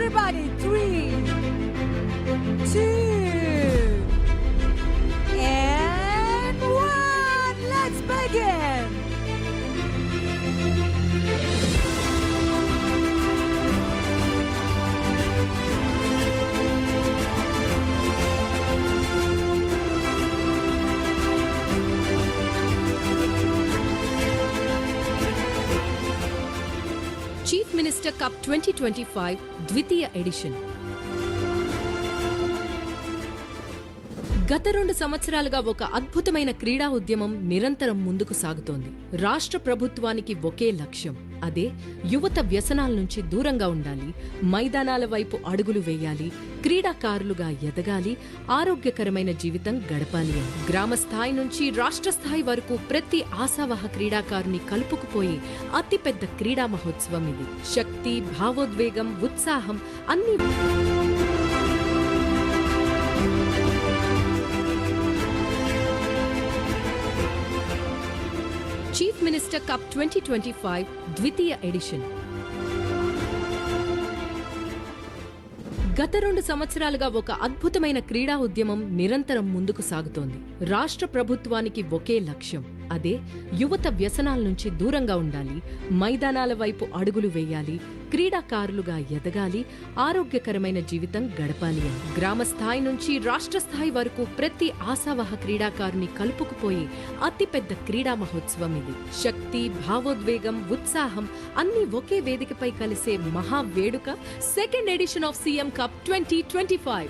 Everybody, 3, 2, and 1. Let's begin. Chief minister cup 2025 ద్వితీయ edition. గత 2 సంవత్సరాలుగా ఒక అద్భుతమైన క్రీడా ఉద్యమం నిరంతరం ముందుకు సాగుతోంది. రాష్ట్ర ప్రభుత్వానికి ఒకే లక్ష్యం, అదే యువత వ్యసనాల నుంచి దూరంగా ఉండాలి, మైదానాల వైపు అడుగులు వేయాలి, క్రీడాకారులుగా ఎదగాలి, ఆరోగ్యకరమైన జీవితం గడపాలి అని. గ్రామ స్థాయి నుంచి రాష్ట్ర స్థాయి వరకు ప్రతి ఆశావహ క్రీడాకారుని కలుపుకుపోయే అతిపెద్ద క్రీడా మహోత్సవం ఇది. శక్తి, భావోద్వేగం, ఉత్సాహం అన్ని చీఫ్ మినిస్టర్ కప్ 2025 ద్వితీయ ఎడిషన్. గత 2 సంవత్సరాలుగా ఒక అద్భుతమైన క్రీడా ఉద్యమం నిరంతరం ముందుకు సాగుతోంది. రాష్ట్ర ప్రభుత్వానికి ఒకే లక్ష్యం, అదే యువత వ్యసనాల నుంచి దూరంగా ఉండాలి, మైదానాల వైపు అడుగులు వేయాలి, క్రీడాకారులుగా ఎదగాలి, ఆరోగ్యకరమైన జీవితం గడపాలి అని. గ్రామ స్థాయి నుంచి రాష్ట్ర స్థాయి వరకు ప్రతి ఆశావహ క్రీడాకారుని కలుపుకుపోయే అతిపెద్ద క్రీడా మహోత్సవం ఇది. శక్తి, భావోద్వేగం, ఉత్సాహం అన్ని ఒకే వేదికపై కలిసే మహా వేడుక second edition of CM cup 2025.